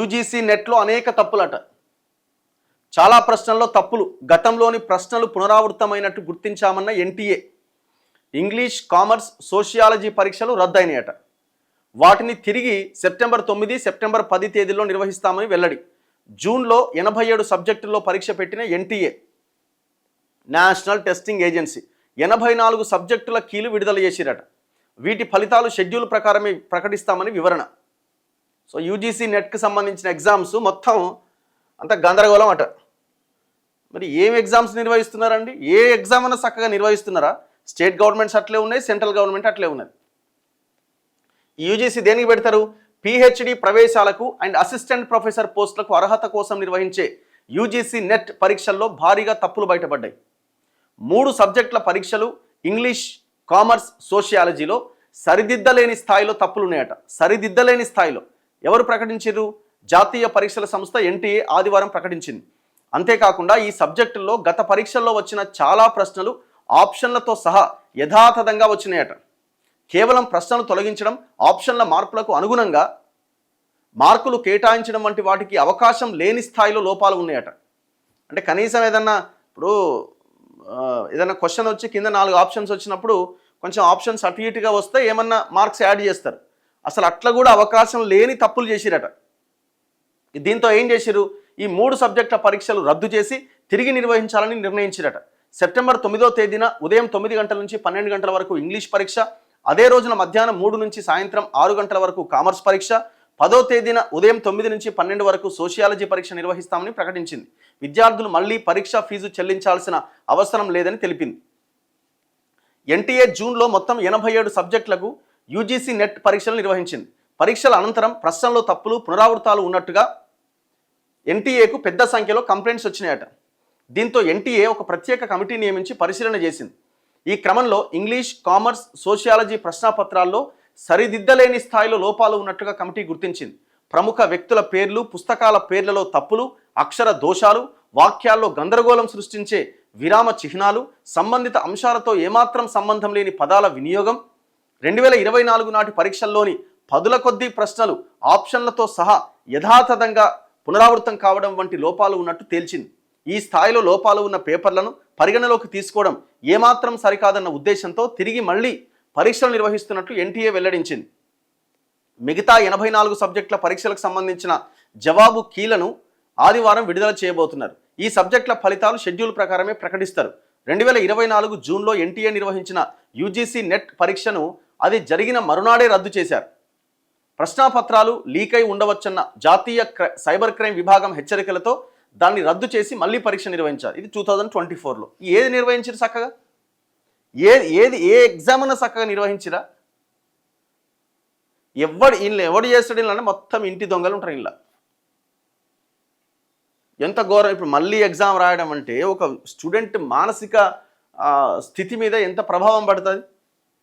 UGC నెట్లో అనేక తప్పులట. చాలా ప్రశ్నల్లో తప్పులు. గతంలోని ప్రశ్నలు పునరావృతమైనట్టు గుర్తించామన్న ఎన్టీఏ. ఇంగ్లీష్, కామర్స్, సోషియాలజీ పరీక్షలు రద్దయినాయట. వాటిని తిరిగి సెప్టెంబర్ 9, సెప్టెంబర్ 10 తేదీల్లో నిర్వహిస్తామని వెల్లడి. జూన్లో 87 సబ్జెక్టుల్లో పరీక్ష పెట్టిన ఎన్టీఏ, నేషనల్ టెస్టింగ్ ఏజెన్సీ 84 సబ్జెక్టుల కీలు విడుదల చేసిరట. వీటి ఫలితాలు షెడ్యూల్ ప్రకారమే ప్రకటిస్తామని వివరణ. సో యూజీసీ నెట్కి సంబంధించిన ఎగ్జామ్స్ మొత్తం అంత గందరగోళం అట. మరి ఏం ఎగ్జామ్స్ నిర్వహిస్తున్నారండి? ఏ ఎగ్జామ్ అన్నా చక్కగా నిర్వహిస్తున్నారా? స్టేట్ గవర్నమెంట్స్ అట్లే ఉన్నాయి, సెంట్రల్ గవర్నమెంట్ అట్లే ఉన్నది. యూజీసీ దేనికి పెడతారు? పిహెచ్డి ప్రవేశాలకు అండ్ అసిస్టెంట్ ప్రొఫెసర్ పోస్టులకు అర్హత కోసం నిర్వహించే యూజీసీ నెట్ పరీక్షల్లో భారీగా తప్పులు బయటపడ్డాయి. 3 సబ్జెక్టుల పరీక్షలు ఇంగ్లీష్, కామర్స్, సోషియాలజీలో సరిదిద్దలేని స్థాయిలో తప్పులున్నాయట. సరిదిద్దలేని స్థాయిలో. ఎవరు ప్రకటించారు? జాతీయ పరీక్షల సంస్థ ఎన్టీఏ ఆదివారం ప్రకటించింది. అంతేకాకుండా ఈ సబ్జెక్టుల్లో గత పరీక్షల్లో వచ్చిన చాలా ప్రశ్నలు ఆప్షన్లతో సహా యథాతథంగా వచ్చినాయట. కేవలం ప్రశ్నలు తొలగించడం, ఆప్షన్ల మార్పులకు అనుగుణంగా మార్కులు కేటాయించడం వంటి వాటికి అవకాశం లేని స్థాయిలో లోపాలు ఉన్నాయట. అంటే కనీసం ఇప్పుడు ఏదైనా క్వశ్చన్ వచ్చి కింద 4 ఆప్షన్స్ వచ్చినప్పుడు కొంచెం ఆప్షన్స్ అటు ఇటుగా వస్తే ఏమన్నా మార్క్స్ యాడ్ చేస్తారు. అసలు అట్లా కూడా అవకాశం లేని తప్పులు చేసిరట. దీంతో ఏం చేసిరు? ఈ 3 సబ్జెక్టుల పరీక్షలు రద్దు చేసి తిరిగి నిర్వహించాలని నిర్ణయించిరట. సెప్టెంబర్ 9వ తేదీన ఉదయం 9 గంటల నుంచి 12 గంటల వరకు ఇంగ్లీష్ పరీక్ష, అదే రోజున మధ్యాహ్నం 3 నుంచి సాయంత్రం 6 గంటల వరకు కామర్స్ పరీక్ష, 10వ తేదీన ఉదయం 9 నుంచి 12 వరకు సోషియాలజీ పరీక్ష నిర్వహిస్తామని ప్రకటించింది. విద్యార్థులు మళ్లీ పరీక్ష ఫీజు చెల్లించాల్సిన అవసరం లేదని తెలిపింది. ఎన్టీఏ జూన్లో మొత్తం 87 సబ్జెక్టులకు యూజీసీ నెట్ పరీక్షలు నిర్వహించింది. పరీక్షల అనంతరం ప్రశ్నల్లో తప్పులు, పునరావృతాలు ఉన్నట్టుగా ఎన్టీఏకు పెద్ద సంఖ్యలో కంప్లైంట్స్ వచ్చినాయట. దీంతో ఎన్టీఏ ఒక ప్రత్యేక కమిటీ నియమించి పరిశీలన చేసింది. ఈ క్రమంలో ఇంగ్లీష్, కామర్స్, సోషియాలజీ ప్రశ్నాపత్రాల్లో సరిదిద్దలేని స్థాయిలో లోపాలు ఉన్నట్టుగా కమిటీ గుర్తించింది. ప్రముఖ వ్యక్తుల పేర్లు, పుస్తకాల పేర్లలో తప్పులు, అక్షర దోషాలు, వాక్యాల్లో గందరగోళం సృష్టించే విరామ చిహ్నాలు, సంబంధిత అంశాలతో ఏమాత్రం సంబంధం లేని పదాల వినియోగం, 2024 నాటి పరీక్షల్లోని పదుల కొద్దీ ప్రశ్నలు ఆప్షన్లతో సహా యథాతథంగా పునరావృతం కావడం వంటి లోపాలు ఉన్నట్టు తేల్చింది. ఈ స్థాయిలో లోపాలు ఉన్న పేపర్లను పరిగణలోకి తీసుకోవడం ఏమాత్రం సరికాదన్న ఉద్దేశంతో తిరిగి మళ్లీ పరీక్షలు నిర్వహిస్తున్నట్లు ఎన్టీఏ వెల్లడించింది. మిగతా 84 సబ్జెక్టుల పరీక్షలకు సంబంధించిన జవాబు కీలను ఆదివారం విడుదల చేయబోతున్నారు. ఈ సబ్జెక్టుల ఫలితాలు షెడ్యూల్ ప్రకారమే ప్రకటిస్తారు. 2024 జూన్లో ఎన్టీఏ నిర్వహించిన యూజీసీ నెట్ పరీక్షను అది జరిగిన మరునాడే రద్దు చేశారు. ప్రశ్నాపత్రాలు లీక్ అయి ఉండవచ్చన్న జాతీయ సైబర్ క్రైమ్ విభాగం హెచ్చరికలతో దాన్ని రద్దు చేసి మళ్ళీ పరీక్ష నిర్వహించారు. ఇది 2024లో. ఏది నిర్వహించారు చక్కగా? ఏ ఎగ్జామ్ అన్నా చక్కగా నిర్వహించిరా? ఎవడు చేస్తాడు ఇలా? మొత్తం ఇంటి దొంగలు ఉంటారు ఇలా. ఎంత ఘోరం! ఇప్పుడు మళ్ళీ ఎగ్జామ్ రాయడం అంటే ఒక స్టూడెంట్ మానసిక స్థితి మీద ఎంత ప్రభావం పడుతుంది?